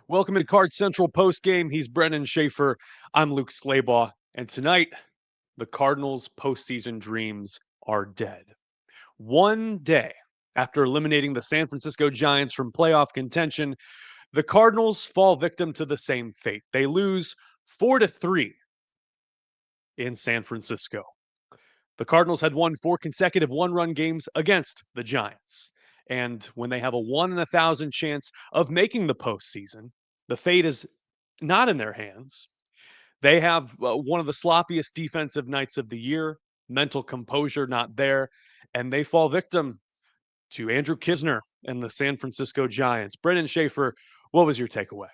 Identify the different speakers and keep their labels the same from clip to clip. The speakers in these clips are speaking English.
Speaker 1: Welcome to Cards Central Postgame. He's Brenden Schaeffer. I'm Luke Slabaugh. And tonight, the Cardinals' postseason dreams are dead. One day after eliminating the San Francisco Giants from playoff contention, the Cardinals fall victim to the same fate. They lose 4-3 in San Francisco. The Cardinals had won 4 consecutive one-run games against the Giants. And when they have a 1 in 1,000 chance of making the postseason, the fate is not in their hands. They have one of the sloppiest defensive nights of the year, mental composure not there, and they fall victim to Andrew Kisner and the San Francisco Giants. Brenden Schaeffer, what was your takeaway?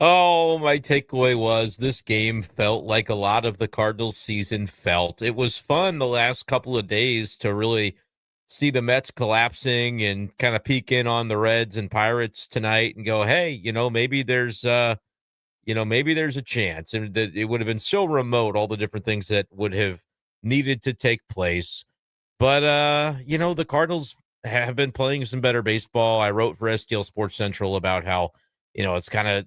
Speaker 2: Oh, my takeaway was this game felt like a lot of the Cardinals season felt. It was fun the last couple of days to really see the Mets collapsing and kind of peek in on the Reds and Pirates tonight and go, hey, maybe there's a chance. And that it would have been so remote, all the different things that would have needed to take place. But the Cardinals have been playing some better baseball. I wrote for STL Sports Central about how, it's kind of a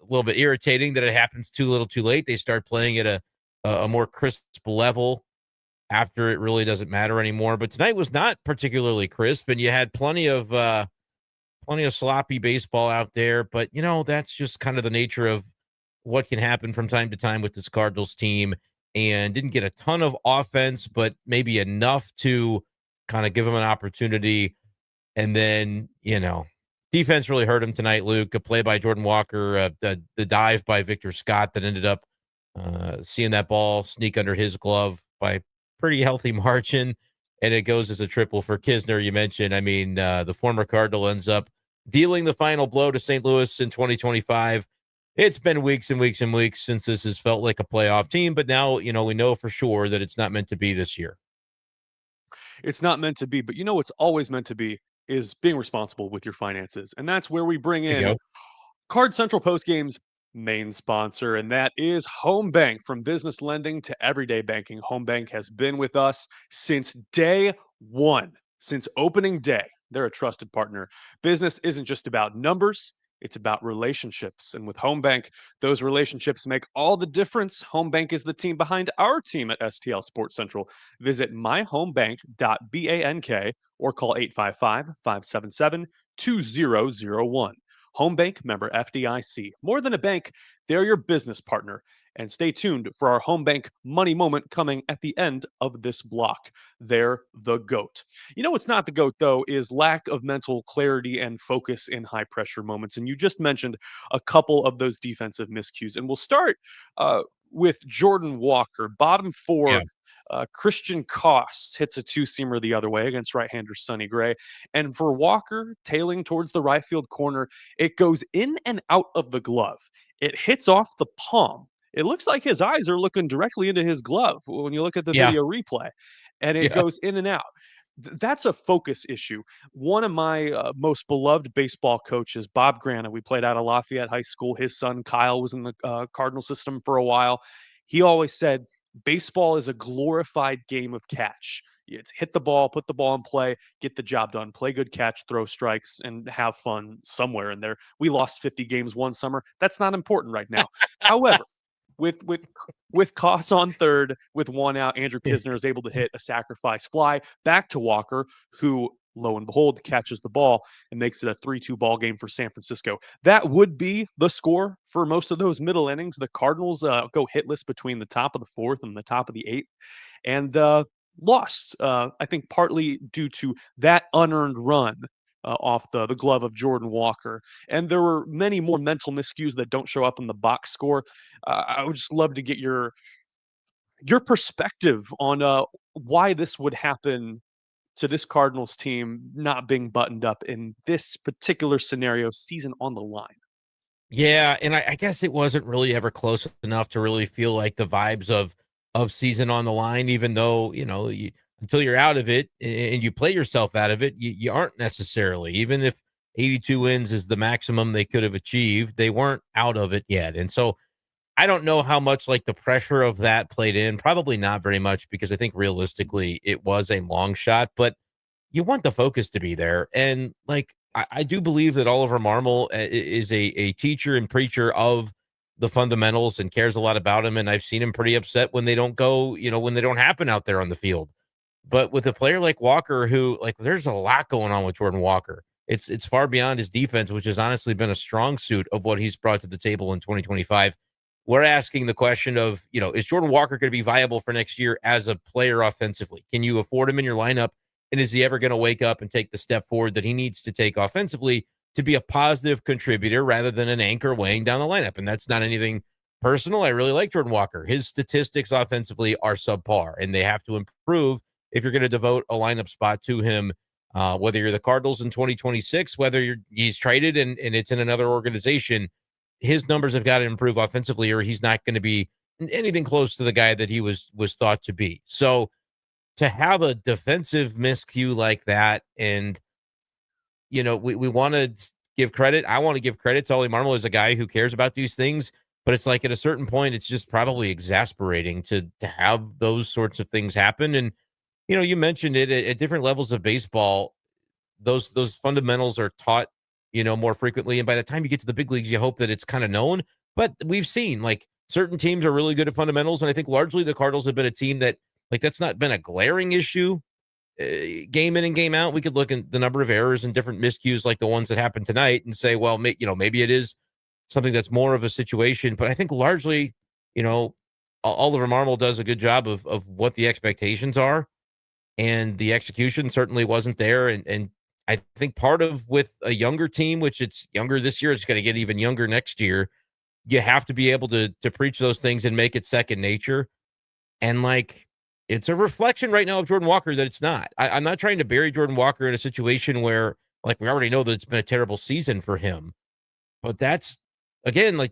Speaker 2: little bit irritating that it happens too little too late. They start playing at a more crisp level after it really doesn't matter anymore. But tonight was not particularly crisp, and you had plenty of sloppy baseball out there. But that's just kind of the nature of what can happen from time to time with this Cardinals team. And didn't get a ton of offense, but maybe enough to kind of give them an opportunity. And then, defense really hurt him tonight, Luke. A play by Jordan Walker, the dive by Victor Scott that ended up seeing that ball sneak under his glove by pretty healthy margin. And it goes as a triple for Kisner, you mentioned. I mean, the former Cardinal ends up dealing the final blow to St. Louis in 2025. It's been weeks and weeks and weeks since this has felt like a playoff team, but now, we know for sure that it's not meant to be this year.
Speaker 1: It's not meant to be, but what's always meant to be is being responsible with your finances. And that's where we bring
Speaker 2: There you
Speaker 1: in
Speaker 2: go.
Speaker 1: Card Central Postgame's main sponsor, and that is Home Bank. From business lending to everyday banking, Home Bank has been with us since day one, since opening day. They're a trusted partner. Business isn't just about numbers, it's about relationships. And with Home Bank, those relationships make all the difference. Home Bank is the team behind our team at STL Sports Central. Visit myhomebank.bank or call 855-577-2001. Home Bank, member FDIC. More than a bank, they're your business partner. And stay tuned for our Home Bank money moment coming at the end of this block. They're the GOAT. What's not the GOAT, though, is lack of mental clarity and focus in high pressure moments. And you just mentioned a couple of those defensive miscues. And we'll start with Jordan Walker, bottom
Speaker 2: Yeah.
Speaker 1: four. Christian Koss hits a two-seamer the other way against right-hander Sonny Gray. And for Walker, tailing towards the right field corner, it goes in and out of the glove. It hits off the palm. It looks like his eyes are looking directly into his glove when you look at the
Speaker 2: Yeah.
Speaker 1: video replay, and it
Speaker 2: Yeah.
Speaker 1: goes in and out. That's a focus issue. One of my most beloved baseball coaches, Bob Grana, we played out of Lafayette High School. His son, Kyle, was in the Cardinal system for a while. He always said, baseball is a glorified game of catch. It's hit the ball, put the ball in play, get the job done, play good catch, throw strikes, and have fun somewhere in there. We lost 50 games one summer. That's not important right now. However, with with with Koss on third, with one out, Andrew Kisner is able to hit a sacrifice fly back to Walker, who lo and behold catches the ball and makes it a 3-2 ball game for San Francisco. That would be the score for most of those middle innings. The Cardinals go hitless between the top of the fourth and the top of the eighth, and lost. I think partly due to that unearned run off the glove of Jordan Walker. And there were many more mental miscues that don't show up in the box score. I would just love to get your perspective on why this would happen to this Cardinals team not being buttoned up in this particular scenario, season on the line.
Speaker 2: Yeah, and I guess it wasn't really ever close enough to really feel like the vibes of season on the line, even though, until you're out of it and you play yourself out of it, you aren't necessarily. Even if 82 wins is the maximum they could have achieved, they weren't out of it yet. And so I don't know how much like the pressure of that played in. Probably not very much, because I think realistically it was a long shot, but you want the focus to be there. And like I do believe that Oliver Marmol is a teacher and preacher of the fundamentals and cares a lot about them. And I've seen him pretty upset when they don't go, when they don't happen out there on the field. But with a player like Walker, who like there's a lot going on with Jordan Walker. It's far beyond his defense, which has honestly been a strong suit of what he's brought to the table in 2025. We're asking the question of, is Jordan Walker going to be viable for next year as a player offensively? Can you afford him in your lineup? And is he ever going to wake up and take the step forward that he needs to take offensively to be a positive contributor rather than an anchor weighing down the lineup? And that's not anything personal. I really like Jordan Walker. His statistics offensively are subpar, and they have to improve if you're going to devote a lineup spot to him, whether you're the Cardinals in 2026, whether he's traded and it's in another organization. His numbers have got to improve offensively, or he's not going to be anything close to the guy that he was thought to be. So to have a defensive miscue like that, and we want to give credit. I want to give credit to Ollie Marmol as a guy who cares about these things, but it's like at a certain point, it's just probably exasperating to have those sorts of things happen. And you mentioned it at different levels of baseball. Those fundamentals are taught, more frequently. And by the time you get to the big leagues, you hope that it's kind of known. But we've seen like certain teams are really good at fundamentals. And I think largely the Cardinals have been a team that like that's not been a glaring issue game in and game out. We could look at the number of errors and different miscues like the ones that happened tonight and say, well, maybe it is something that's more of a situation. But I think largely, Oliver Marmol does a good job of what the expectations are. And the execution certainly wasn't there. And I think part of with a younger team, which it's younger this year, it's going to get even younger next year. You have to be able to preach those things and make it second nature. And like, it's a reflection right now of Jordan Walker that it's not. I'm not trying to bury Jordan Walker in a situation where like we already know that it's been a terrible season for him. But that's again, like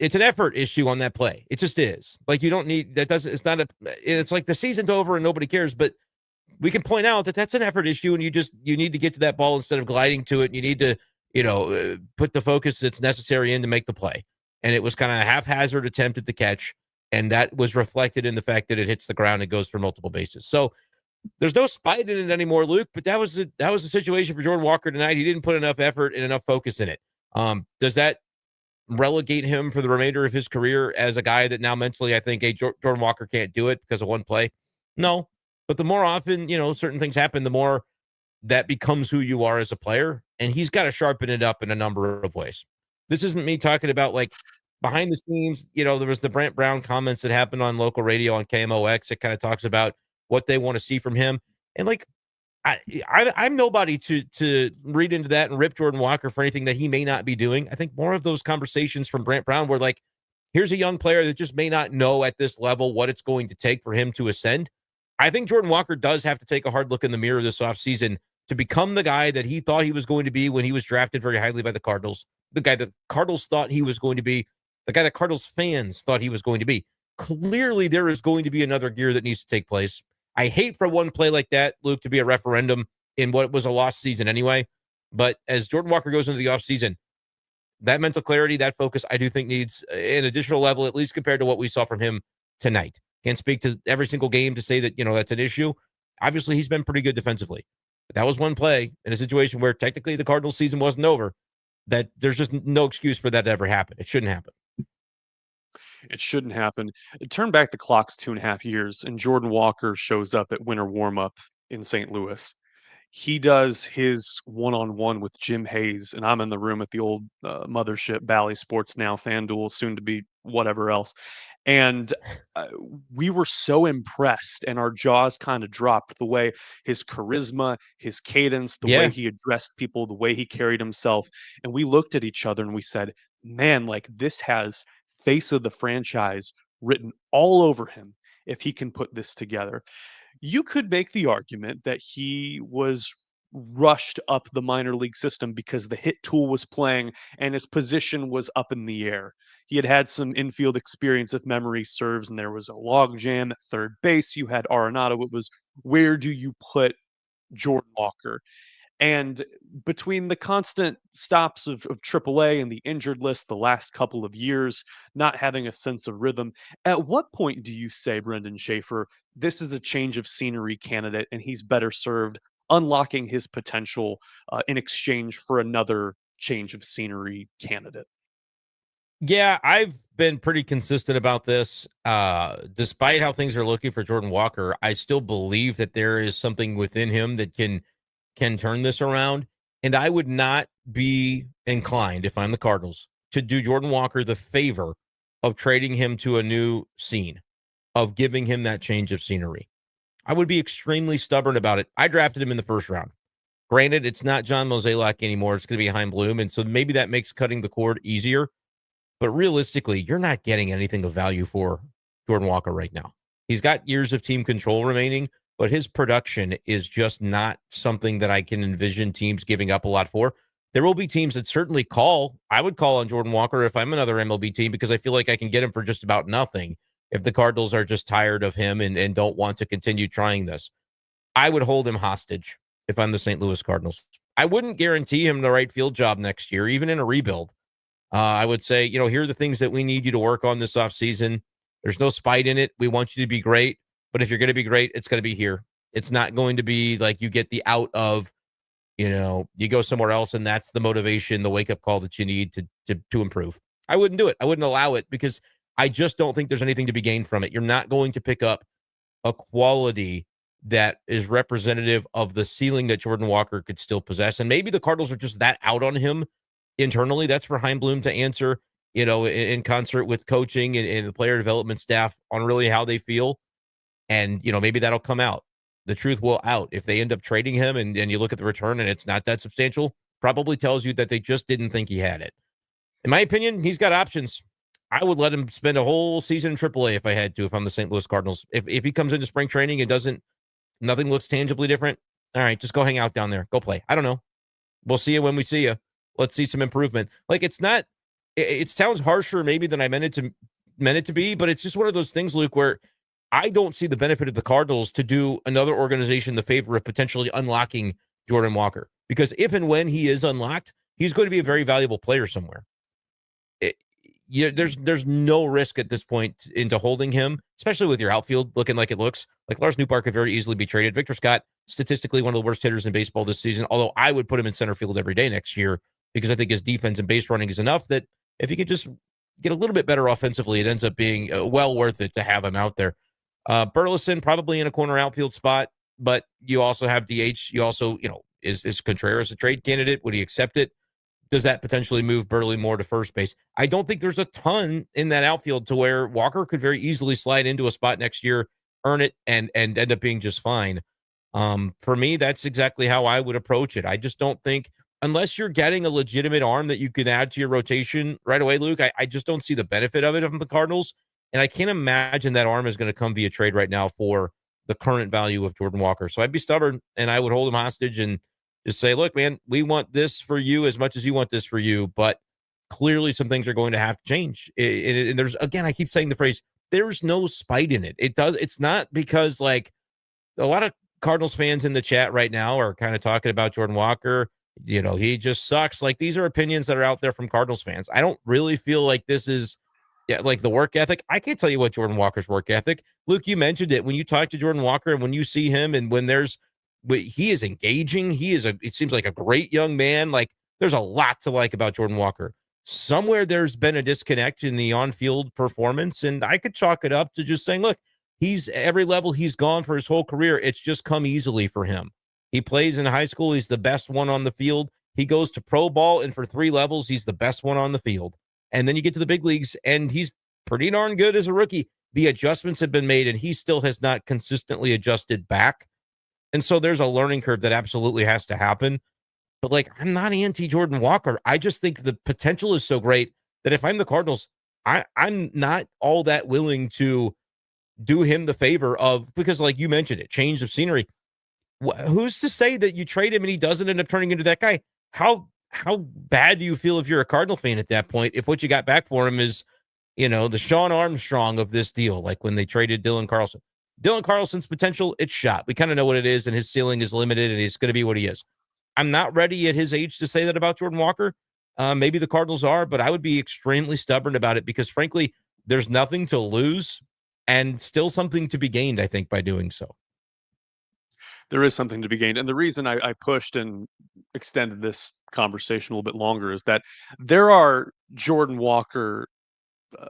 Speaker 2: it's an effort issue on that play. It just is. Like you don't need that doesn't it's not a it's like the season's over and nobody cares, but we can point out that that's an effort issue and you need to get to that ball instead of gliding to it. And you need to, put the focus that's necessary in to make the play. And it was kind of a haphazard attempt at the catch, and that was reflected in the fact that it hits the ground and goes for multiple bases. So there's no spite in it anymore, Luke, but that was the situation for Jordan Walker tonight. He didn't put enough effort and enough focus in it. Does that relegate him for the remainder of his career as a guy that now mentally I think, hey, Jordan Walker can't do it because of one play? No. But the more often, certain things happen, the more that becomes who you are as a player. And he's got to sharpen it up in a number of ways. This isn't me talking about like behind the scenes. There was the Brant Brown comments that happened on local radio on KMOX. It kind of talks about what they want to see from him. And like, I'm nobody to read into that and rip Jordan Walker for anything that he may not be doing. I think more of those conversations from Brant Brown were like, here's a young player that just may not know at this level what it's going to take for him to ascend. I think Jordan Walker does have to take a hard look in the mirror this offseason to become the guy that he thought he was going to be when he was drafted very highly by the Cardinals, the guy that Cardinals thought he was going to be, the guy that Cardinals fans thought he was going to be. Clearly, there is going to be another gear that needs to take place. I hate for one play like that, Luke, to be a referendum in what was a lost season anyway. But as Jordan Walker goes into the offseason, that mental clarity, that focus, I do think needs an additional level, at least compared to what we saw from him tonight. Can't speak to every single game to say that, that's an issue. Obviously, he's been pretty good defensively. But that was one play in a situation where technically the Cardinals season wasn't over, that there's just no excuse for that to ever happen. It shouldn't happen.
Speaker 1: It shouldn't happen. Turn back the clocks 2.5 years, and Jordan Walker shows up at winter warmup in St. Louis. He does his one-on-one with Jim Hayes, and I'm in the room at the old mothership, Bally Sports Now, FanDuel, soon to be whatever else. And we were so impressed, and our jaws kind of dropped the way his charisma, his cadence, the way
Speaker 2: Yeah.
Speaker 1: he addressed people, the way he carried himself. And we looked at each other and we said, man, like this has face of the franchise written all over him if he can put this together. You could make the argument that he was rushed up the minor league system because the hit tool was playing and his position was up in the air. He had had some infield experience, if memory serves, and there was a log jam at third base. You had Arenado. It was, where do you put Jordan Walker? And between the constant stops of AAA and the injured list the last couple of years, not having a sense of rhythm, at what point do you say, Brenden Schaeffer, this is a change of scenery candidate and he's better served unlocking his potential in exchange for another change of scenery candidate.
Speaker 2: Yeah, I've been pretty consistent about this. Despite how things are looking for Jordan Walker, I still believe that there is something within him that can turn this around. And I would not be inclined, if I'm the Cardinals, to do Jordan Walker the favor of trading him to a new scene, of giving him that change of scenery. I would be extremely stubborn about it. I drafted him in the first round. Granted, it's not John Mozeliak anymore. It's going to be Chaim Bloom. And so maybe that makes cutting the cord easier. But realistically, you're not getting anything of value for Jordan Walker right now. He's got years of team control remaining, but his production is just not something that I can envision teams giving up a lot for. There will be teams that certainly call. I would call on Jordan Walker if I'm another MLB team because I feel like I can get him for just about nothing if the Cardinals are just tired of him and don't want to continue trying this. I would hold him hostage if I'm the St. Louis Cardinals. I wouldn't guarantee him the right field job next year, even in a rebuild. I would say, here are the things that we need you to work on this offseason. There's no spite in it. We want you to be great. But if you're going to be great, it's going to be here. It's not going to be like you get the out of, you go somewhere else and that's the motivation, the wake-up call that you need to improve. I wouldn't do it. I wouldn't allow it because I just don't think there's anything to be gained from it. You're not going to pick up a quality that is representative of the ceiling that Jordan Walker could still possess. And maybe the Cardinals are just that out on him internally. That's for Chaim Bloom to answer, in concert with coaching and the player development staff on really how they feel. And, maybe that'll come out. The truth will out. If they end up trading him and you look at the return and it's not that substantial, probably tells you that they just didn't think he had it. In my opinion, he's got options. I would let him spend a whole season in AAA if I had to, if I'm the St. Louis Cardinals. If he comes into spring training and nothing looks tangibly different, all right, just go hang out down there. Go play. I don't know. We'll see you when we see you. Let's see some improvement. Like it sounds harsher maybe than I meant it to be, but it's just one of those things, Luke, where I don't see the benefit of the Cardinals to do another organization the favor of potentially unlocking Jordan Walker. Because if and when he is unlocked, he's going to be a very valuable player somewhere. There's no risk at this point into holding him, especially with your outfield looking like it looks. Like Lars Nootbaar could very easily be traded. Victor Scott, statistically one of the worst hitters in baseball this season, although I would put him in center field every day next year because I think his defense and base running is enough that if he could just get a little bit better offensively, it ends up being well worth it to have him out there. Burleson probably in a corner outfield spot, but you also have DH. You also, is Contreras a trade candidate? Would he accept it? Does that potentially move Burley more to first base? I don't think there's a ton in that outfield to where Walker could very easily slide into a spot next year, earn it, and end up being just fine. For me, that's exactly how I would approach it. I just don't think, unless you're getting a legitimate arm that you can add to your rotation right away, Luke, I just don't see the benefit of it from the Cardinals. And I can't imagine that arm is going to come via trade right now for the current value of Jordan Walker. So I'd be stubborn and I would hold him hostage and just say, look, man, we want this for you as much as you want this for you. But clearly some things are going to have to change. And there's, again, I keep saying the phrase, there's no spite in it. It's not because like a lot of Cardinals fans in the chat right now are kind of talking about Jordan Walker. He just sucks. Like these are opinions that are out there from Cardinals fans. I don't really feel like this is like the work ethic. I can't tell you what Jordan Walker's work ethic. Luke, you mentioned it when you talk to Jordan Walker and when you see him and when he is engaging. It seems like a great young man. Like there's a lot to like about Jordan Walker. Somewhere there's been a disconnect in the on-field performance. And I could chalk it up to just saying, look, he's every level he's gone for his whole career. It's just come easily for him. He plays in high school. He's the best one on the field. He goes to pro ball, and for 3 levels, he's the best one on the field. And then you get to the big leagues, and he's pretty darn good as a rookie. The adjustments have been made, and he still has not consistently adjusted back. And so there's a learning curve that absolutely has to happen. But, like, I'm not anti-Jordan Walker. I just think the potential is so great that if I'm the Cardinals, I'm not all that willing to do him the favor of, because, like you mentioned it, change of scenery. Who's to say that you trade him and he doesn't end up turning into that guy? How bad do you feel if you're a Cardinal fan at that point if what you got back for him is, the Sean Armstrong of this deal, like when they traded Dylan Carlson? Dylan Carlson's potential, it's shot. We kind of know what it is, and his ceiling is limited, and he's going to be what he is. I'm not ready at his age to say that about Jordan Walker. Maybe the Cardinals are, but I would be extremely stubborn about it because, frankly, there's nothing to lose and still something to be gained, I think, by doing so.
Speaker 1: There is something to be gained. And the reason I pushed and extended this conversation a little bit longer is that there are Jordan Walker uh,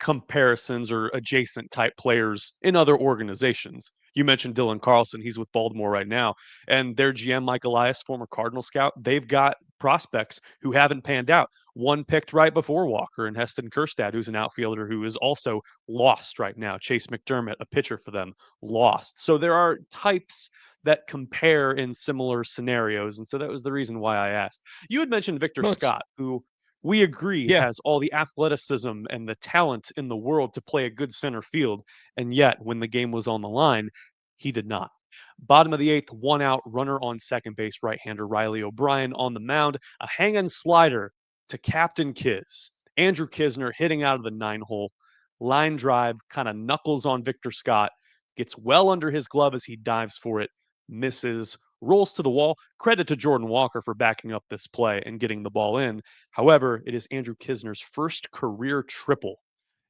Speaker 1: comparisons or adjacent type players in other organizations. You mentioned Dylan Carlson. He's with Baltimore right now. And their GM, Mike Elias, former Cardinal scout, they've got prospects who haven't panned out. One picked right before Walker and Heston Kjerstad, who's an outfielder who is also lost right now. Chase McDermott, a pitcher for them, lost. So there are types that compare in similar scenarios. And so that was the reason why I asked. You had mentioned Victor
Speaker 2: Well, it's
Speaker 1: Scott, who we agree
Speaker 2: yeah.
Speaker 1: has all the athleticism and the talent in the world to play a good center field. And yet, when the game was on the line, he did not. Bottom of the eighth, one out, runner on second base, right hander Riley O'Brien on the mound, a hang and slider to Captain Kiz. Andrew Kisner hitting out of the nine hole. Line drive, kind of knuckles on Victor Scott, gets well under his glove as he dives for it, misses, rolls to the wall. Credit to Jordan Walker for backing up this play and getting the ball in. However, it is Andrew Kisner's first career triple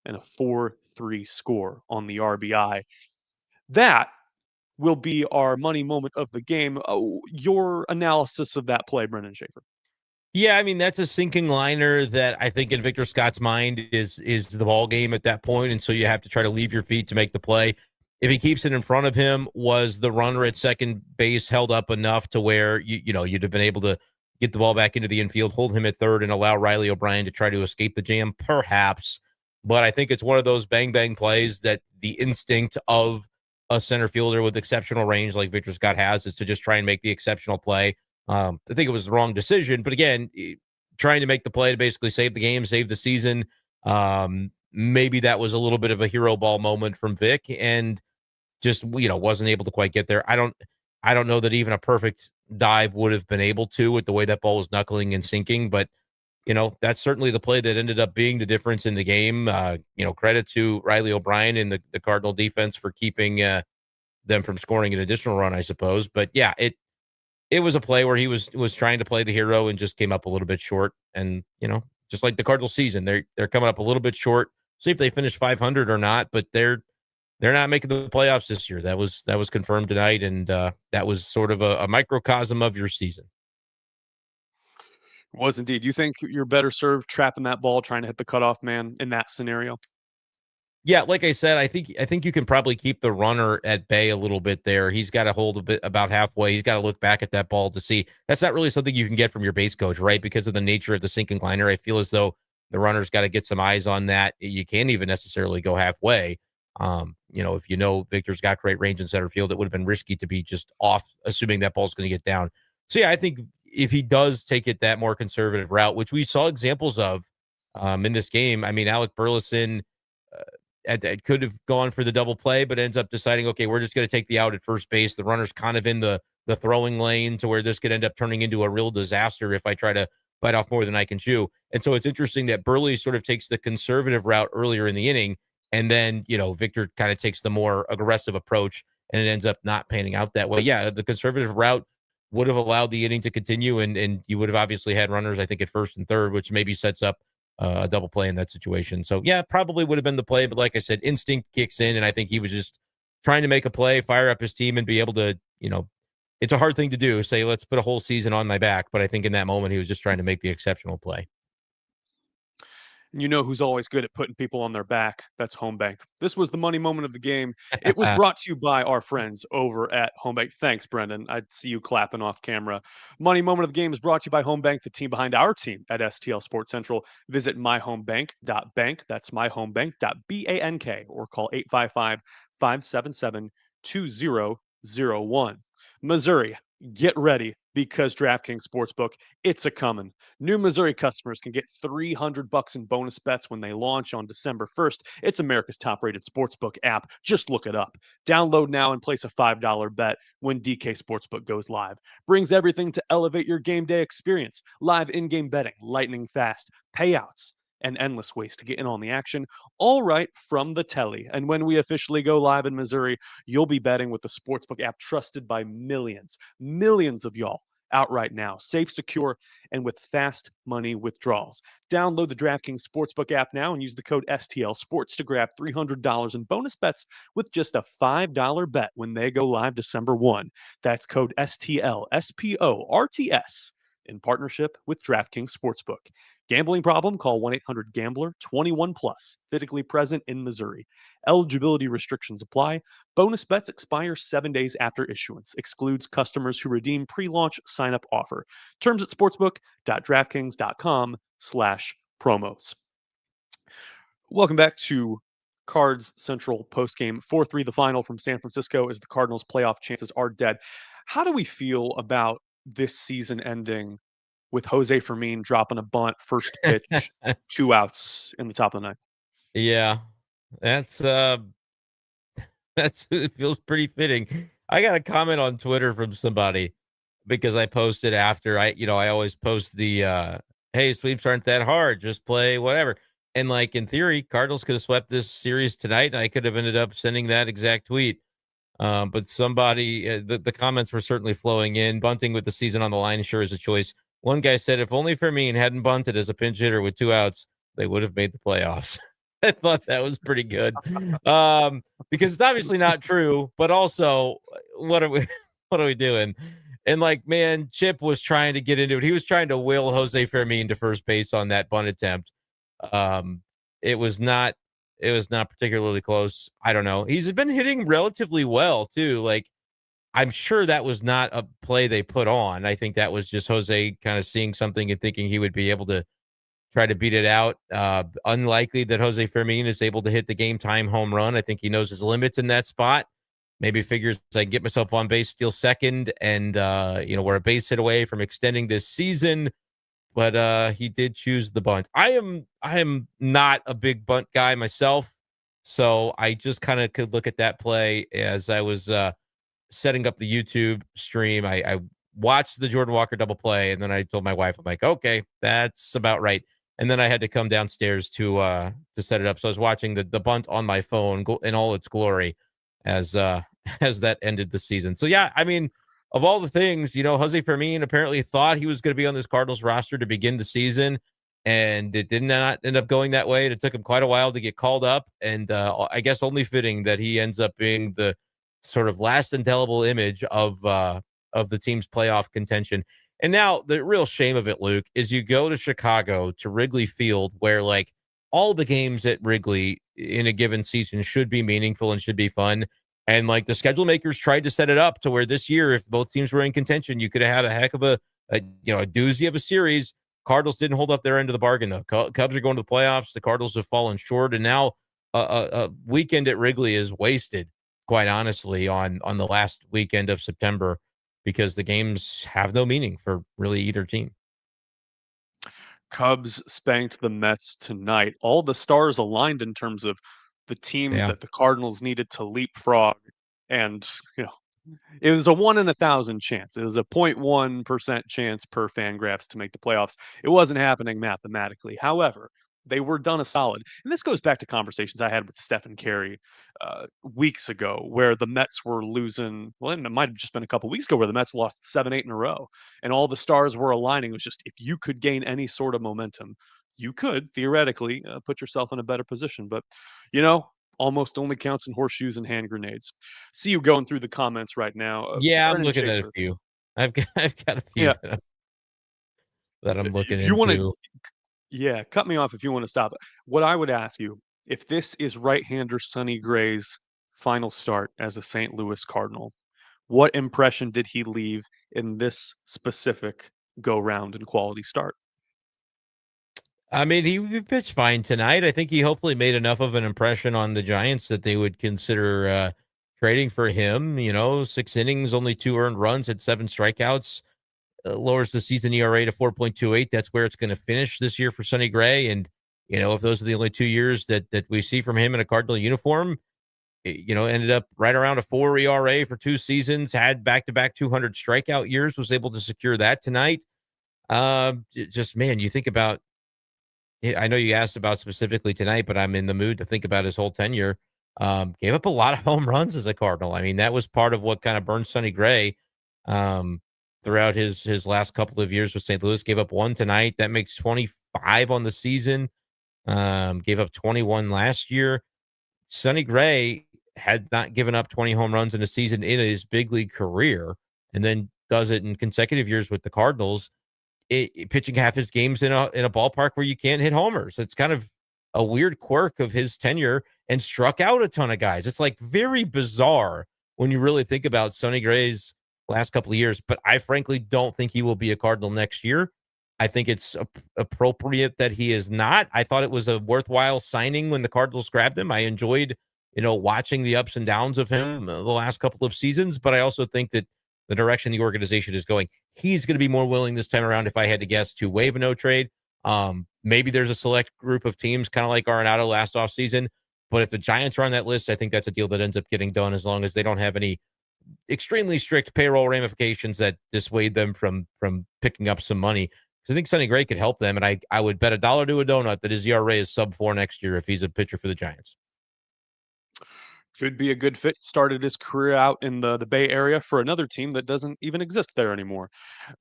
Speaker 1: and a 4-3 score on the RBI. That will be our money moment of the game. Oh, your analysis of that play, Brenden Schaeffer.
Speaker 2: Yeah, I mean that's a sinking liner that I think in Victor Scott's mind is the ball game at that point, and so you have to try to leave your feet to make the play. If he keeps it in front of him, was the runner at second base held up enough to where you'd have been able to get the ball back into the infield, hold him at third, and allow Riley O'Brien to try to escape the jam? Perhaps, but I think it's one of those bang bang plays that the instinct of a center fielder with exceptional range like Victor Scott has is to just try and make the exceptional play. I think it was the wrong decision, but again, trying to make the play to basically save the game, save the season. Maybe that was a little bit of a hero ball moment from Vic, and just wasn't able to quite get there. I don't know that even a perfect dive would have been able to with the way that ball was knuckling and sinking, but that's certainly the play that ended up being the difference in the game. Credit to Riley O'Brien and the Cardinal defense for keeping them from scoring an additional run, I suppose. But yeah, it was a play where he was trying to play the hero and just came up a little bit short. And just like the Cardinals season, they're coming up a little bit short. See if they finish 500 or not, but they're not making the playoffs this year. That was confirmed tonight, and that was sort of a microcosm of your season.
Speaker 1: Was indeed. You think you're better served trapping that ball, trying to hit the cutoff man in that scenario?
Speaker 2: Yeah, like I said, I think you can probably keep the runner at bay a little bit there. He's got to hold a bit about halfway. He's got to look back at that ball to see. That's not really something you can get from your base coach, right? Because of the nature of the sinking liner. I feel as though the runner's got to get some eyes on that. You can't even necessarily go halfway. If Victor's got great range in center field, it would have been risky to be just off, assuming that ball's going to get down. So yeah, I think if he does take it that more conservative route, which we saw examples of in this game, I mean, Alec Burleson could have gone for the double play, but ends up deciding, okay, we're just going to take the out at first base. The runner's kind of in the throwing lane to where this could end up turning into a real disaster if I try to bite off more than I can chew. And so it's interesting that Burley sort of takes the conservative route earlier in the inning, and then Victor kind of takes the more aggressive approach, and it ends up not panning out that way. Yeah, the conservative route would have allowed the inning to continue, and you would have obviously had runners, I think, at first and third, which maybe sets up a double play in that situation. So yeah, probably would have been the play, but like I said, instinct kicks in, and I think he was just trying to make a play, fire up his team, and be able to, it's a hard thing to do. Say, let's put a whole season on my back, but I think in that moment he was just trying to make the exceptional play.
Speaker 1: And you know who's always good at putting people on their back? That's Home Bank. This was the money moment of the game. It was brought to you by our friends over at Home Bank. Thanks, Brenden. I see you clapping off camera. Money moment of the game is brought to you by Home Bank, the team behind our team at STL Sports Central. Visit myhomebank.bank. That's myhomebank.bank, or call 855-577-2001. Missouri, get ready because DraftKings Sportsbook, it's a coming. New Missouri customers can get $300 in bonus bets when they launch on December 1st. It's America's top-rated sportsbook app. Just look it up. Download now and place a $5 bet when DK Sportsbook goes live. Brings everything to elevate your game day experience. Live in-game betting, lightning fast, payouts, and endless ways to get in on the action, all right from the telly. And when we officially go live in Missouri, you'll be betting with the sportsbook app trusted by millions of y'all out right now. Safe, secure, and with fast money withdrawals. Download the DraftKings Sportsbook app now and use the code STL Sports to grab $300 in bonus bets with just a $5 bet when they go live December 1. That's code STL SPORTS in partnership with DraftKings Sportsbook. Gambling problem? Call 1-800-GAMBLER. 21 plus. Physically present in Missouri. Eligibility restrictions apply. Bonus bets expire 7 days after issuance. Excludes customers who redeem pre-launch sign-up offer. Terms at sportsbook.draftkings.com/promos. Welcome back to Cards Central Postgame. 4-3 the final from San Francisco as the Cardinals' playoff chances are dead. How do we feel about this season ending with Jose Fermin dropping a bunt, first pitch, 2 outs in the top of the ninth?
Speaker 2: Yeah, that's it feels pretty fitting. I got a comment on Twitter from somebody because I posted after I always post the hey, sweeps aren't that hard, just play whatever. And like in theory, Cardinals could have swept this series tonight, and I could have ended up sending that exact tweet. But somebody, the comments were certainly flowing in. Bunting with the season on the line sure is a choice. One guy said, if only Fermin hadn't bunted as a pinch hitter with 2 outs, they would have made the playoffs. I thought that was pretty good. Because it's obviously not true, but also what are we what are we doing? And like, man, Chip was trying to get into it. He was trying to will Jose Fermin to first base on that bunt attempt. Um, it was not particularly close. I don't know. He's been hitting relatively well too. Like, I'm sure that was not a play they put on. I think that was just Jose kind of seeing something and thinking he would be able to try to beat it out. Unlikely that Jose Fermin is able to hit the game time home run. I think he knows his limits in that spot. Maybe figures I can get myself on base, steal second, and we're a base hit away from extending this season. But he did choose the bunt. I am not a big bunt guy myself, so I just kind of could look at that play as I was setting up the YouTube stream. I watched the Jordan Walker double play, and then I told my wife, I'm like, okay, that's about right. And then I had to come downstairs to set it up. So I was watching the bunt on my phone in all its glory as as that ended the season. So yeah, I mean, of all the things, Jose Fermin apparently thought he was going to be on this Cardinals roster to begin the season, and it did not end up going that way. It took him quite a while to get called up, and I guess only fitting that he ends up being the sort of last indelible image of the team's playoff contention. And now the real shame of it, Luke, is you go to Chicago to Wrigley Field, where like all the games at Wrigley in a given season should be meaningful and should be fun. And like the schedule makers tried to set it up to where this year, if both teams were in contention, you could have had a heck of a doozy of a series. Cardinals didn't hold up their end of the bargain, though. Cubs are going to the playoffs. The Cardinals have fallen short, and now a weekend at Wrigley is wasted, quite honestly, on the last weekend of September, because the games have no meaning for really either team.
Speaker 1: Cubs spanked the Mets tonight. All the stars aligned in terms of the teams
Speaker 2: Yeah.
Speaker 1: that the Cardinals needed to leapfrog. And, you know, it was a 1 in 1,000 chance. It was a 0.1% chance per Fangraphs to make the playoffs. It wasn't happening mathematically. However, they were done a solid. And this goes back to conversations I had with Stephen Carey weeks ago, where the Mets were losing. Well, it might have just been a couple weeks ago where the Mets lost 7, 8 in a row, and all the stars were aligning. It was just if you could gain any sort of momentum, you could theoretically put yourself in a better position. But you know, almost only counts in horseshoes and hand grenades. See you going through the comments right now.
Speaker 2: Yeah, I'm
Speaker 1: Brendan
Speaker 2: looking at a
Speaker 1: Schaeffer.
Speaker 2: few. I've got a few
Speaker 1: Yeah,
Speaker 2: that I'm looking
Speaker 1: if you want to,
Speaker 2: into.
Speaker 1: yeah, cut me off if you want to stop. What I would ask you, if this is right-hander Sonny Gray's final start as a St. Louis Cardinal, what impression did he leave in this specific go round and quality start?
Speaker 2: I mean, he pitched fine tonight. I think he hopefully made enough of an impression on the Giants that they would consider trading for him. 6 innings, only 2 earned runs, had 7 strikeouts, lowers the season ERA to 4.28. That's where it's going to finish this year for Sonny Gray. And if those are the only 2 years that we see from him in a Cardinal uniform, ended up right around a 4 ERA for 2 seasons, had back-to-back 200 strikeout years, was able to secure that tonight. Just, man, you think about, I know you asked about specifically tonight, but I'm in the mood to think about his whole tenure. Gave up a lot of home runs as a Cardinal. I mean, that was part of what kind of burned Sonny Gray. throughout his last couple of years with St. Louis. Gave up 1 tonight. That makes 25 on the season. Gave up 21 last year. Sonny Gray had not given up 20 home runs in a season in his big league career, and then does it in consecutive years with the Cardinals, pitching half his games in a ballpark where you can't hit homers. It's kind of a weird quirk of his tenure, and struck out a ton of guys. It's like very bizarre when you really think about Sonny Gray's last couple of years, but I frankly don't think he will be a Cardinal next year. I think it's appropriate that he is not. I thought it was a worthwhile signing when the Cardinals grabbed him. I enjoyed, watching the ups and downs of him the last couple of seasons, but I also think that the direction the organization is going, he's going to be more willing this time around, if I had to guess, to waive a no trade. Maybe there's a select group of teams, kind of like Arenado last offseason, but if the Giants are on that list, I think that's a deal that ends up getting done, as long as they don't have any extremely strict payroll ramifications that dissuade them from picking up some money. I think Sonny Gray could help them, and I would bet $1 to a donut that his ERA is sub-4 next year if he's a pitcher for the Giants.
Speaker 1: Could be a good fit. Started his career out in the Bay Area for another team that doesn't even exist there anymore.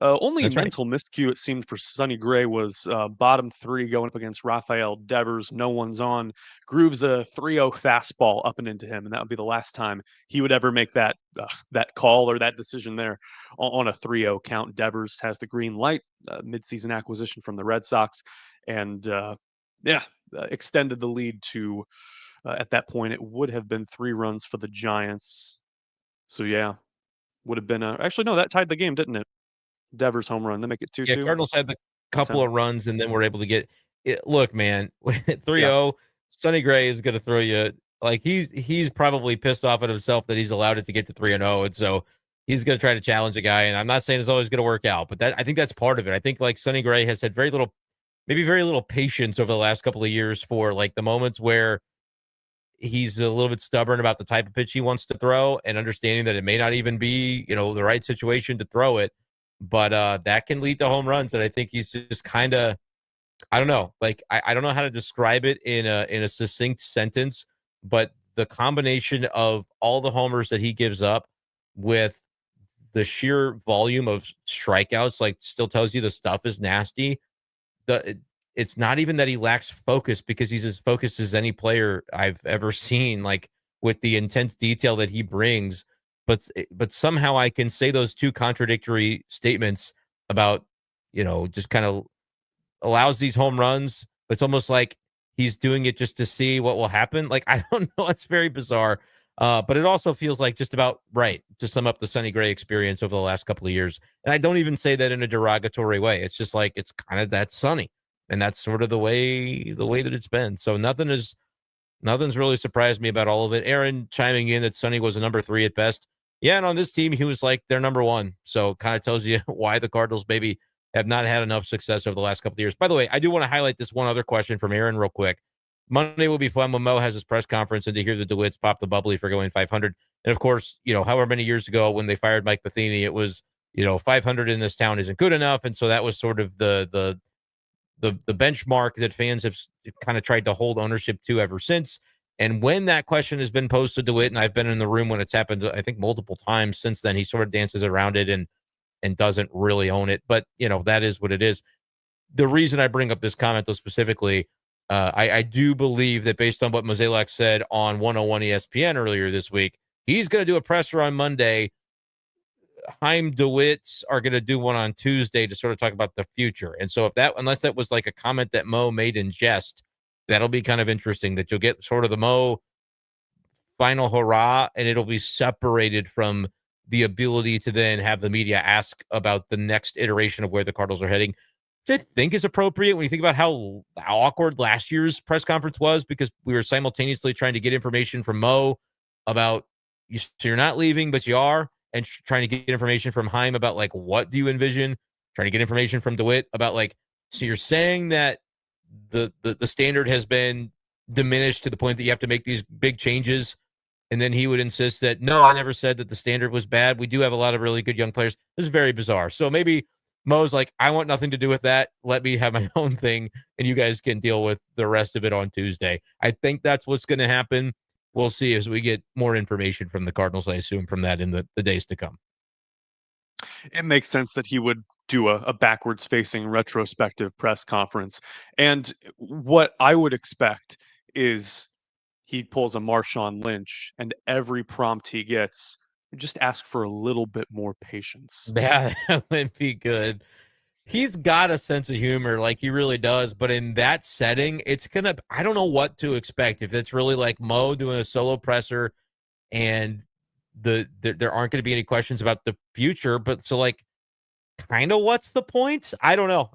Speaker 1: Only
Speaker 2: That's right.
Speaker 1: mental miscue, it seemed, for Sonny Gray was bottom three going up against Rafael Devers. No one's on. Grooves a 3-0 fastball up and into him, and that would be the last time he would ever make that call or that decision there on a 3-0 count. Devers has the green light, midseason acquisition from the Red Sox, and extended the lead to. At that point, it would have been 3 runs for the Giants. So yeah, would have been actually no, that tied the game, didn't it? Devers home run. They make it
Speaker 2: Yeah,
Speaker 1: 2-2.
Speaker 2: Cardinals had the
Speaker 1: That
Speaker 2: couple
Speaker 1: sound
Speaker 2: of runs, and then were able to get it. Look, man,
Speaker 1: yeah.
Speaker 2: 3-0, Sonny Gray is going to throw you like he's probably pissed off at himself that he's allowed it to get to 3-0, and so he's going to try to challenge a guy. And I'm not saying it's always going to work out, but I think that's part of it. I think like Sonny Gray has had maybe very little patience over the last couple of years for like the moments where he's a little bit stubborn about the type of pitch he wants to throw, and understanding that it may not even be, the right situation to throw it. But that can lead to home runs. And I think he's just kind of, I don't know, like I don't know how to describe it in a succinct sentence, but the combination of all the homers that he gives up with the sheer volume of strikeouts, like, still tells you the stuff is nasty. It's not even that he lacks focus, because he's as focused as any player I've ever seen, like with the intense detail that he brings. But somehow I can say those two contradictory statements about, just kind of allows these home runs. But it's almost like he's doing it just to see what will happen. Like, I don't know. It's very bizarre. But it also feels like just about right to sum up the Sonny Gray experience over the last couple of years. And I don't even say that in a derogatory way. It's just like, it's kind of that Sonny. And that's sort of the way that it's been. So nothing's really surprised me about all of it. Aaron chiming in that Sonny was a number 3 at best. Yeah, and on this team, he was like their number 1. So kind of tells you why the Cardinals maybe have not had enough success over the last couple of years. By the way, I do want to highlight this one other question from Aaron real quick. Monday will be fun when Mo has his press conference, and to hear the DeWitts pop the bubbly for going 500. And of course, however many years ago when they fired Mike Matheny, it was, 500 in this town isn't good enough. And so that was sort of the benchmark that fans have kind of tried to hold ownership to ever since. And when that question has been posed to DeWitt, and I've been in the room when it's happened, I think multiple times since then, he sort of dances around it and doesn't really own it. But, that is what it is. The reason I bring up this comment, though, specifically, I do believe that based on what Mozeliak said on 101 ESPN earlier this week, he's going to do a presser on Monday. Chaim DeWitts are going to do one on Tuesday to sort of talk about the future. And so unless that was like a comment that Mo made in jest, that'll be kind of interesting, that you'll get sort of the Mo final hurrah, and it'll be separated from the ability to then have the media ask about the next iteration of where the Cardinals are heading, which I think is appropriate when you think about how awkward last year's press conference was, because we were simultaneously trying to get information from Mo about, so you're not leaving, but you are, and trying to get information from Chaim about, like, what do you envision, trying to get information from DeWitt about, like, so you're saying that the standard has been diminished to the point that you have to make these big changes. And then he would insist that, no, I never said that the standard was bad. We do have a lot of really good young players. This is very bizarre. So maybe Mo's like, I want nothing to do with that. Let me have my own thing, and you guys can deal with the rest of it on Tuesday. I think that's what's going to happen. We'll see as we get more information from the Cardinals, I assume, from that in the days to come.
Speaker 1: It makes sense that he would do a backwards facing retrospective press conference. And what I would expect is he pulls a Marshawn Lynch and every prompt he gets, just ask for a little bit more patience.
Speaker 2: Yeah, that would be good. He's got a sense of humor, like he really does. But in that setting, I don't know what to expect. If it's really like Mo doing a solo presser and there aren't going to be any questions about the future. But so like, kind of what's the point? I don't know.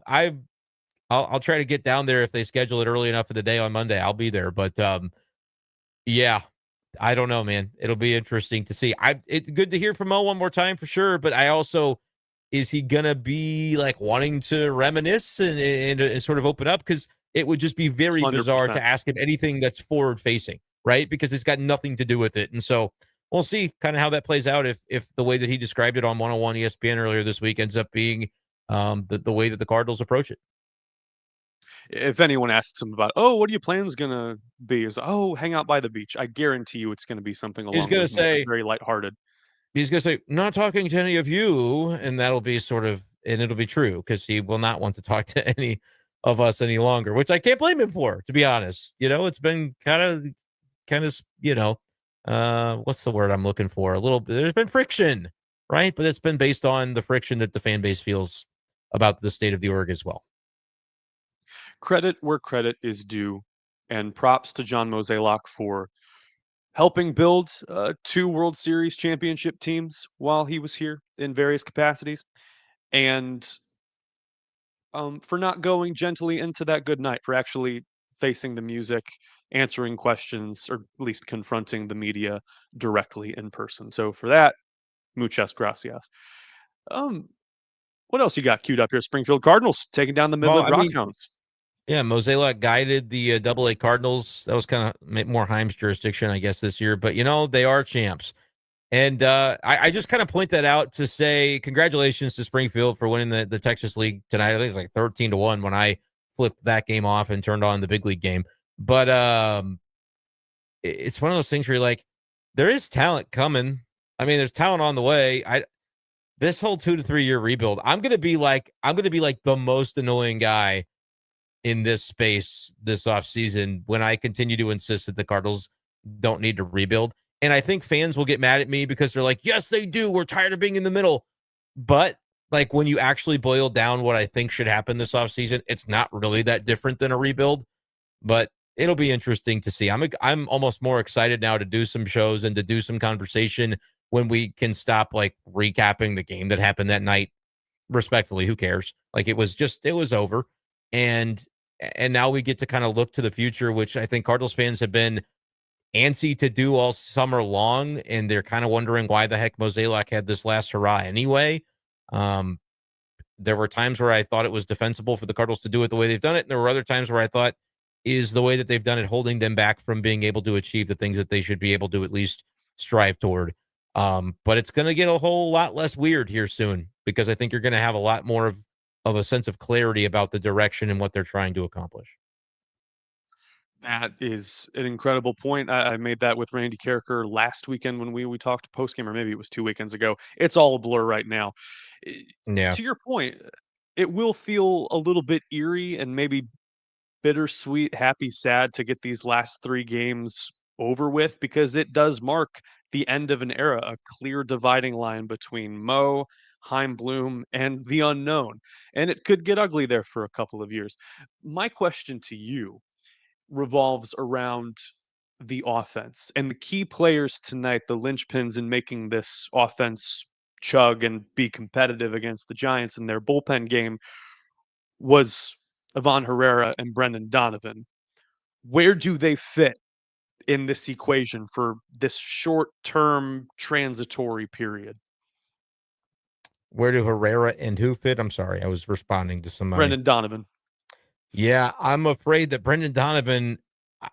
Speaker 2: I'll try to get down there if they schedule it early enough in the day on Monday. I'll be there. But yeah, I don't know, man. It'll be interesting to see. It's good to hear from Mo one more time for sure. But I also, is he gonna be like wanting to reminisce and sort of open up? Because it would just be very bizarre to
Speaker 1: 100%.
Speaker 2: ask him anything that's forward facing, right? Because it's got nothing to do with it. And so we'll see kind of how that plays out if the way that he described it on 101 ESPN earlier this week ends up being the way that the Cardinals approach it.
Speaker 1: If anyone asks him about, oh, what are your plans gonna be? Is, oh, hang out by the beach. I guarantee you it's gonna be something
Speaker 2: He's
Speaker 1: along
Speaker 2: gonna
Speaker 1: those lines,
Speaker 2: say,
Speaker 1: very lighthearted.
Speaker 2: He's gonna say, "Not talking to any of you," and that'll be sort of, and it'll be true because he will not want to talk to any of us any longer, which I can't blame him for, to be honest. It's been kind of, what's the word I'm looking for? A little bit. There's been friction, right? But it's been based on the friction that the fan base feels about the state of the org as well.
Speaker 1: Credit where credit is due, and props to John Mozeliak for helping build 2 World Series championship teams while he was here in various capacities, and, for not going gently into that good night, for actually facing the music, answering questions, or at least confronting the media directly in person. So for that, muchas gracias. Um, what else you got queued up here? Springfield Cardinals taking down the
Speaker 2: Well,
Speaker 1: Midland
Speaker 2: I mean,
Speaker 1: Rockhounds.
Speaker 2: yeah, Mozeliak guided the Double A Cardinals. That was kind of more Heim's jurisdiction, I guess, this year. But they are champs. And I just kind of point that out to say congratulations to Springfield for winning the Texas League tonight. I think it's like 13-1 when I flipped that game off and turned on the big league game. But it's one of those things where you're like, there is talent coming. I mean, there's talent on the way. This whole 2 to 3 year rebuild, I'm gonna be like the most annoying guy in this space this offseason when I continue to insist that the Cardinals don't need to rebuild. And I think fans will get mad at me because they're like, yes, they do. We're tired of being in the middle. But like when you actually boil down what I think should happen this offseason, it's not really that different than a rebuild. But it'll be interesting to see. I'm almost more excited now to do some shows and to do some conversation when we can stop like recapping the game that happened that night. Respectfully, who cares? Like it was over. And now we get to kind of look to the future, which I think Cardinals fans have been antsy to do all summer long, and they're kind of wondering why the heck Mozeliak had this last hurrah anyway. Um, there were times where I thought it was defensible for the Cardinals to do it the way they've done it, and there were other times where I thought is the way that they've done it holding them back from being able to achieve the things that they should be able to at least strive toward. But it's going to get a whole lot less weird here soon because I think you're going to have a lot more of a sense of clarity about the direction and what they're trying to accomplish.
Speaker 1: That is an incredible point. I made that with Randy Carricker last weekend when we talked post game, or maybe it was 2 weekends ago. It's all a blur right now. Eh,
Speaker 2: Yeah.
Speaker 1: to your point, it will feel a little bit eerie and maybe bittersweet, happy, sad to get these last 3 games over with because it does mark the end of an era, a clear dividing line between Mo, Heim Bloom, and the unknown. And it could get ugly there for a couple of years. My question to you revolves around the offense and the key players tonight, the linchpins in making this offense chug and be competitive against the Giants in their bullpen game was Ivan Herrera and Brendan Donovan. Where do they fit in this equation for this short-term transitory period?
Speaker 2: Where do Herrera and who fit? I'm sorry, I was responding to somebody.
Speaker 1: Brendan Donovan.
Speaker 2: Yeah, I'm afraid that Brendan Donovan,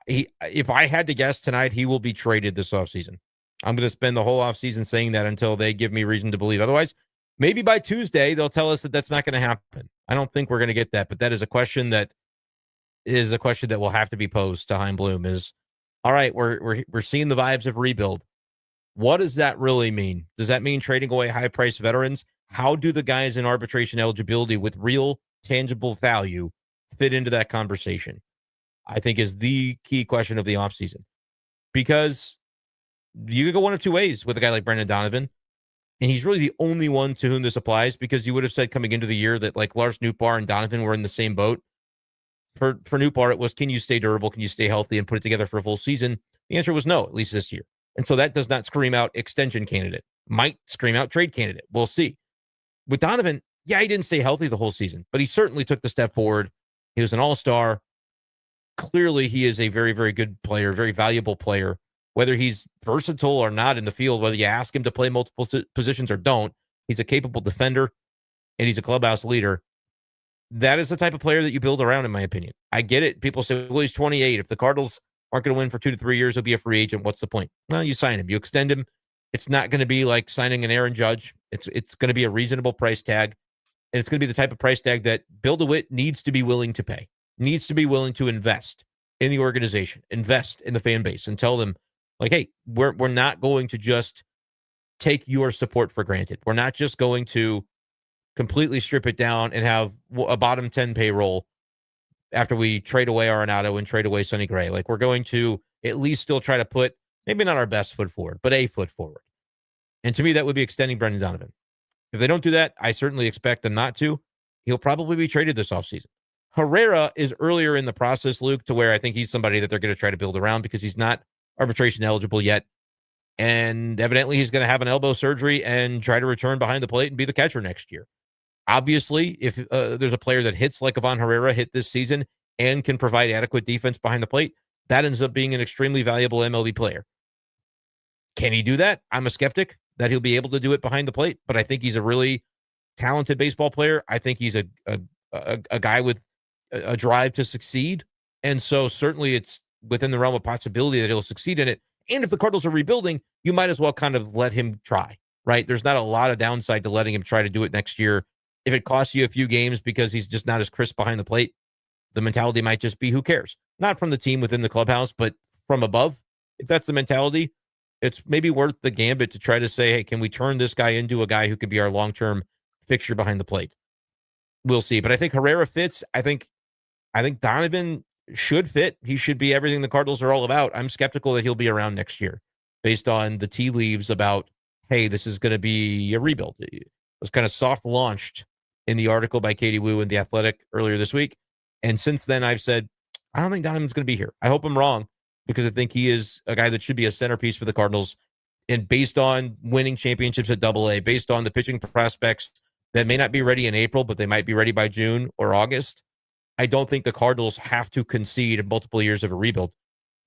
Speaker 2: if I had to guess tonight, he will be traded this offseason. I'm going to spend the whole offseason saying that until they give me reason to believe. Otherwise, maybe by Tuesday, they'll tell us that that's not going to happen. I don't think we're going to get that, but that is a question that will have to be posed to Heim Bloom is, all right, we're seeing the vibes of rebuild. What does that really mean? Does that mean trading away high-priced veterans? How do the guys in arbitration eligibility with real tangible value fit into that conversation? I think is the key question of the offseason. Because you could go one of two ways with a guy like Brendan Donovan. And he's really the only one to whom this applies, because you would have said coming into the year that like Lars Nootbaar and Donovan were in the same boat. For Nootbaar, it was, can you stay durable? Can you stay healthy and put it together for a full season? The answer was no, at least this year. And so that does not scream out extension candidate. Might scream out trade candidate. We'll see. With Donovan, yeah, he didn't stay healthy the whole season, but he certainly took the step forward. He was an all-star. Clearly, he is a very, very good player, very valuable player. Whether he's versatile or not in the field, whether you ask him to play multiple positions or don't, he's a capable defender and he's a clubhouse leader. That is the type of player that you build around, in my opinion. I get it. People say, well, he's 28. If the Cardinals aren't going to win for 2 to 3 years, he'll be a free agent. What's the point? Well, you sign him. You extend him. It's not going to be like signing an Aaron Judge. It's going to be a reasonable price tag. And it's going to be the type of price tag that Bill DeWitt needs to be willing to pay, needs to be willing to invest in the organization, invest in the fan base, and tell them, like, hey, we're not going to just take your support for granted. We're not just going to completely strip it down and have a bottom 10 payroll after we trade away Arenado and trade away Sonny Gray. Like, we're going to at least still try to put maybe not our best foot forward, but a foot forward. And to me, that would be extending Brendan Donovan. If they don't do that, I certainly expect them not to. He'll probably be traded this offseason. Herrera is earlier in the process, Luke, to where I think he's somebody that they're going to try to build around because he's not arbitration eligible yet. And evidently he's going to have an elbow surgery and try to return behind the plate and be the catcher next year. Obviously, if there's a player that hits like Ivan Herrera hit this season and can provide adequate defense behind the plate, that ends up being an extremely valuable MLB player. Can he do that? I'm a skeptic that he'll be able to do it behind the plate, but I think he's a really talented baseball player. I think he's a guy with a drive to succeed. And so certainly it's within the realm of possibility that he'll succeed in it. And if the Cardinals are rebuilding, you might as well kind of let him try, right? There's not a lot of downside to letting him try to do it next year. If it costs you a few games because he's just not as crisp behind the plate, the mentality might just be, who cares? Not from the team within the clubhouse, but from above. If that's the mentality, it's maybe worth the gambit to try to say, hey, can we turn this guy into a guy who could be our long-term fixture behind the plate? We'll see. But I think Herrera fits. I think Donovan should fit. He should be everything the Cardinals are all about. I'm skeptical that he'll be around next year based on the tea leaves about, hey, this is going to be a rebuild. It was kind of soft launched in the article by Katie Wu in The Athletic earlier this week. And since then, I've said, I don't think Donovan's going to be here. I hope I'm wrong, because I think he is a guy that should be a centerpiece for the Cardinals. And based on winning championships at AA, based on the pitching prospects that may not be ready in April, but they might be ready by June or August, I don't think the Cardinals have to concede multiple years of a rebuild.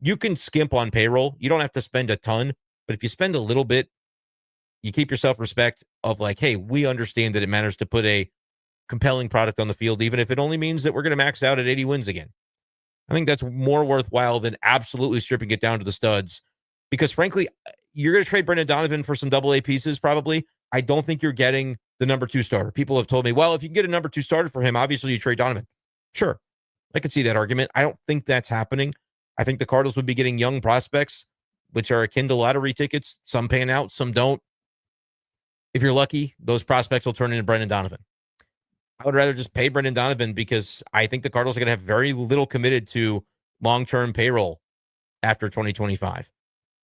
Speaker 2: You can skimp on payroll. You don't have to spend a ton, but if you spend a little bit, you keep yourself respect of like, hey, we understand that it matters to put a compelling product on the field, even if it only means that we're going to max out at 80 wins again. I think that's more worthwhile than absolutely stripping it down to the studs, because frankly, you're going to trade Brendan Donovan for some AA pieces probably. I don't think you're getting the number 2 starter. People have told me, well, if you can get a number 2 starter for him, obviously you trade Donovan. Sure, I could see that argument. I don't think that's happening. I think the Cardinals would be getting young prospects, which are akin to lottery tickets. Some pan out, some don't. If you're lucky, those prospects will turn into Brendan Donovan. I would rather just pay Brendan Donovan, because I think the Cardinals are going to have very little committed to long-term payroll after 2025.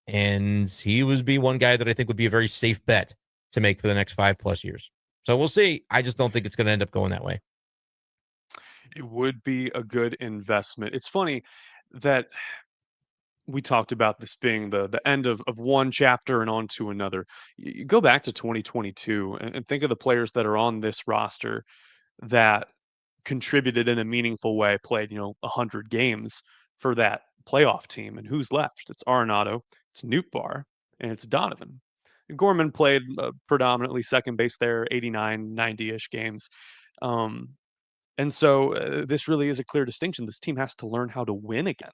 Speaker 2: And he would be one guy that I think would be a very safe bet to make for the next 5+ years. So we'll see. I just don't think it's going to end up going that way.
Speaker 1: It would be a good investment. It's funny that we talked about this being the end of one chapter and on to another. You go back to 2022 and think of the players that are on this roster that contributed in a meaningful way, played, 100 games for that playoff team. And who's left? It's Arenado, it's Nootbaar, and it's Donovan. Gorman played predominantly second base there, 89, 90-ish games. Um, and so this really is a clear distinction. This team has to learn how to win again.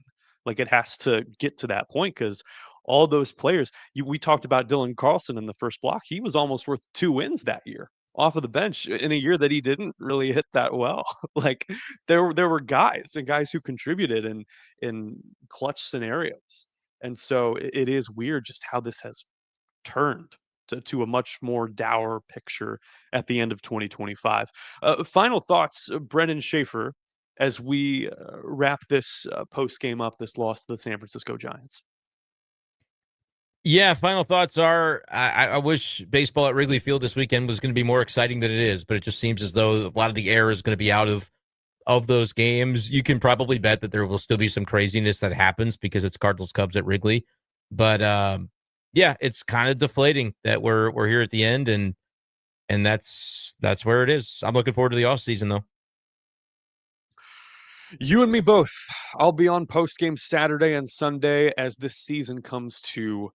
Speaker 1: Like, it has to get to that point, because all those players, we talked about Dylan Carlson in the first block. He was almost worth 2 wins that year off of the bench in a year that he didn't really hit that well. Like, there were guys who contributed in clutch scenarios. And so it is weird just how this has turned. to a much more dour picture at the end of 2025. Final thoughts, Brenden Schaeffer, as we wrap this post game up, this loss to the San Francisco Giants.
Speaker 2: Yeah, final thoughts are I wish baseball at Wrigley Field this weekend was going to be more exciting than it is, but it just seems as though a lot of the air is going to be out of those games. You can probably bet that there will still be some craziness that happens because it's Cardinals Cubs at Wrigley. But yeah, it's kind of deflating that we're here at the end, and that's where it is. I'm looking forward to the offseason though.
Speaker 1: You and me both. I'll be on post game Saturday and Sunday as this season comes to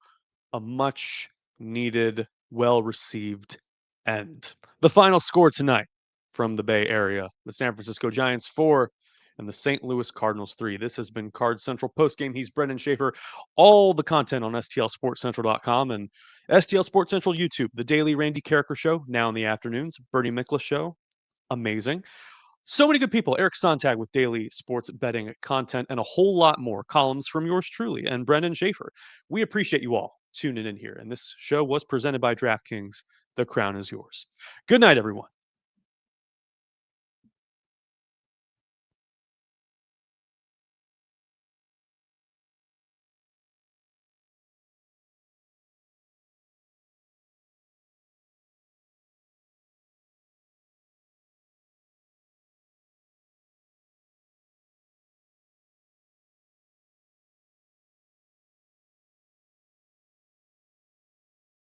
Speaker 1: a much needed, well received end. The final score tonight from the Bay Area, the San Francisco Giants 4 and the St. Louis Cardinals 3. This has been Cards Central Postgame. He's Brenden Schaeffer. All the content on STLSportsCentral.com and STL Sports Central YouTube, the daily Randy Carricker show, now in the afternoons, Bernie Miklasz show, amazing. So many good people. Eric Sontag with daily sports betting content and a whole lot more. Columns from yours truly and Brenden Schaeffer. We appreciate you all tuning in here. And this show was presented by DraftKings. The crown is yours. Good night, everyone.